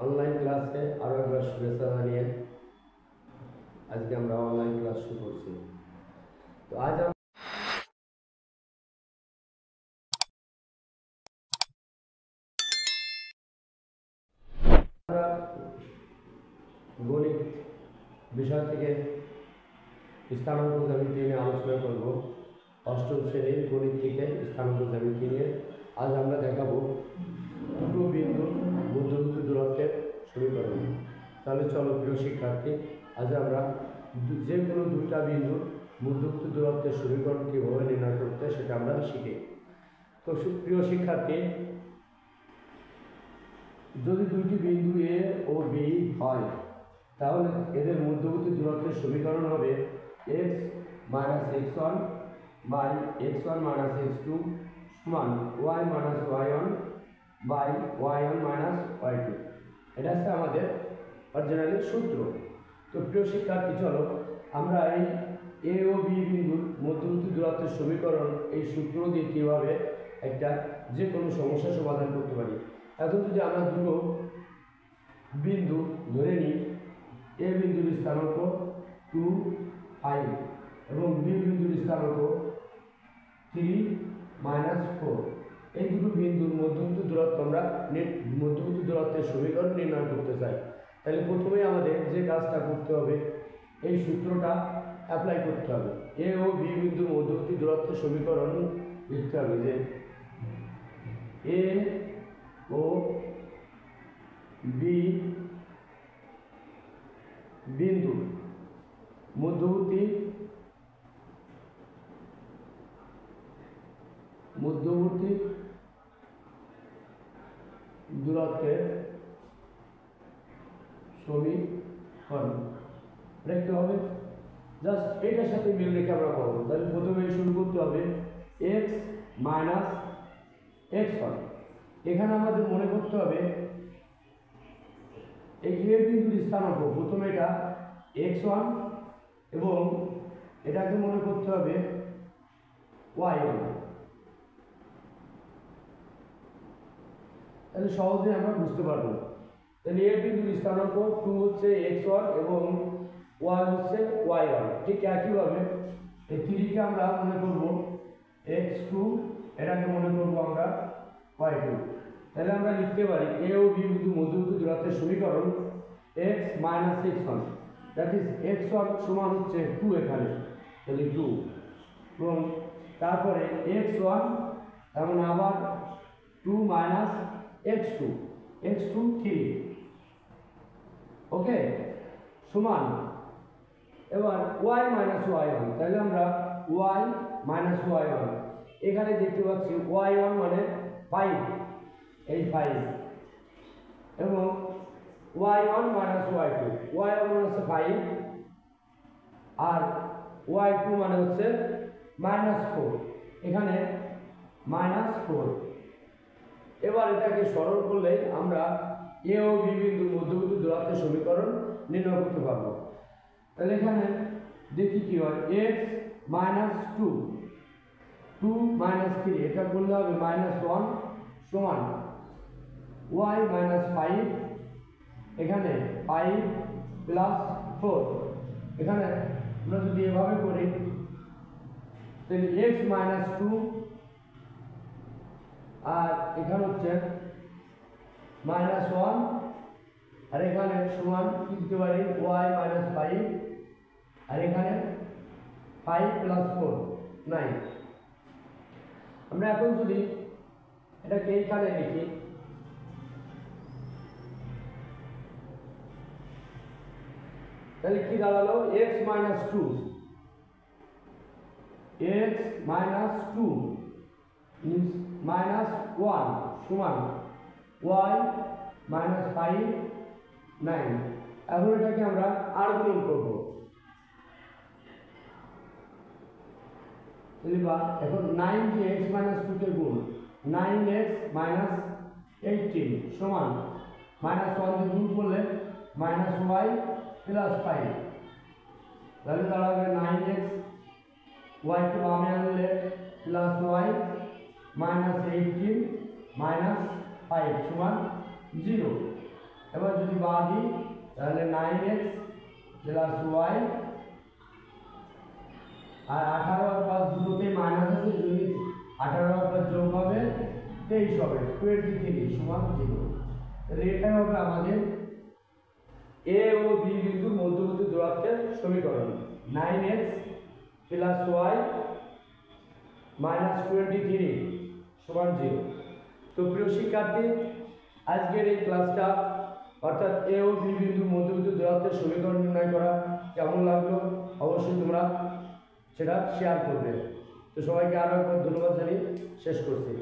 Online ক্লাসে আরও একবার শুভেচ্ছা জানিয়ে আজকে আমরা অনলাইন ক্লাস শুরু করছি। তো আজ আমরা গণিত বিষয় থেকে স্থানাঙ্ক জ্যামিতি নিয়ে আলোচনা করব। অষ্টম শ্রেণীর গণিত থেকে স্থানাঙ্ক জ্যামিতি নিয়ে আজ আমরা দেখাবো দুটো বিন্দুর মধ্যবর্তী দূরত্বের সমীকরণ। তাহলে চলো প্রিয় শিক্ষার্থী, আজ আমরা যে কোনো দুইটা বিন্দুর মধ্যবর্তী দূরত্বের সমীকরণ কীভাবে নির্ণয় করতে সেটা আমরা শিখি। তো প্রিয় শিক্ষার্থী, যদি দুইটি বিন্দু এ ও বি হয় তাহলে এদের মধ্যবর্তী দূরত্বের সমীকরণ হবে x minus x1 by x1 minus x2 সমান y minus y1 by y1 minus y2। এটা হচ্ছে আমাদের অরিজিনালি সূত্র। তো প্রিয় শিক্ষার্থী, চলো আমরা এই এ ও বি বিন্দুর মধ্যবর্তী দূরত্বের সমীকরণ এই সূত্র দিয়ে কীভাবে একটা যে কোনো সমস্যার সমাধান করতে পারি। এখন যদি আমরা দুটো বিন্দু ধরে নিই, এ বিন্দুর স্থানাঙ্ক 2 5 এবং বি বিন্দুর স্থানাঙ্ক 3 -4, এই দুটো বিন্দুর মধ্যবর্তী দূরত্ব আমরা মধ্যবর্তী দূরত্বের সমীকরণ নির্ণয় করতে চাই। তাহলে প্রথমে আমাদের যে কাজটা করতে হবে, এই সূত্রটা অ্যাপ্লাই করতে হবে। এ ও বি বিন্দুর মধ্যবর্তী দূরত্বের সমীকরণ লিখতে হবে যে এ ও বি বিন্দু মধ্যবর্তী দূরত্বের সমীকরণ লিখতে হবে। জাস্ট এটার সাথে মিল রেখে আমরা পাবো। তাহলে প্রথমে শুরু করতে হবে x মাইনাস x1। এখানে আমাদের মনে করতে হবে এই এ বিন্দুর স্থানাঙ্ক, প্রথমে এটা x1 এবং এটাকে মনে করতে হবে y1। তাহলে সহজে আমরা বুঝতে পারবো। তাহলে এ বিন্দুর স্থানাঙ্ক 2 হচ্ছে x1 এবং y হচ্ছে y1। ঠিক একইভাবে এই 3 কে আমরা মনে করব x2, এটাকে মনে করব আমরা y2। তাহলে আমরা লিখতে পারি এ ও বি বিন্দুর মধ্যবর্তী দূরত্বের সমীকরণ x minus x1, that is x1 সমান হচ্ছে 2 এখানে, তাহলে 2 এবং তারপরে x1 এবং আবার 2 মাইনাস x2 3, ওকে, সমান এবার y মাইনাস y1। তাহলে আমরা y মাইনাস y1 এখানে দেখতে পাচ্ছি y1 মানে 5, এই 5 এবং y1 মাইনাস y2, y1 মানে হচ্ছে 5 আর y2 মানে হচ্ছে -4, এখানে -4। এবার এটাকে সরল করলে আমরা এ ও বি বিন্দুর মধ্যবর্তী দূরত্বের সমীকরণ নির্ণয় করতে পারবো। তাহলে এখানে দেখি কি হয়, x মাইনাস 2 মাইনাস 3, এটা করলে হবে -1 সমান y মাইনাস 5, এখানে 5 প্লাস 4। এখানে আমরা যদি এভাবে করি তাহলে x মাইনাস 2 আর এখানে হচ্ছে -1 আর এখানে সমান কি দিতে পারি y মাইনাস 5 আর এখানে 5 প্লাস 4 9। আমরা এখন যদি এটাকে এইখানে লিখি তাহলে কি দাঁড়ালো, x মাইনাস 2 মাইনাস 1 সমান y মাইনাস 5 9। এখন এটাকে আমরা আর গুণ করব। এখন 9 দিয়ে x মাইনাস 2 কে গুণ, 9x মাইনাস 18 সমান -1 দিয়ে গুণ করলে -y প্লাস 5। তাহলে দাঁড়াবে 9x, y কে বামে আনলে প্লাস y -18 -5 সমান 0। এবার বাদ দিই তাহলে 9x প্লাস ওয়াই, আর 18 আর 5 দুটোতে মাইনাস আছে, যদি 18 আর 5 যোগ হবে 23 হবে, 23 সমান 0। তাহলে এটাই হবে আমাদের এ ও বি বিন্দুর মধ্যবর্তী দূরত্বের সমীকরণ, 9x প্লাস ওয়াই মাইনাস 23 সমান 0। তো প্রিয় শিক্ষার্থী, আজকের এই ক্লাসটা অর্থাৎ এ ও বি বিন্দুর মধ্যবর্তী দূরত্বের সমীকরণ নির্ণয় করা কেমন লাগলো অবশ্যই তোমরা সেটা শেয়ার করবে। তো সবাইকে আরও একবার ধন্যবাদ জানিয়ে শেষ করছি।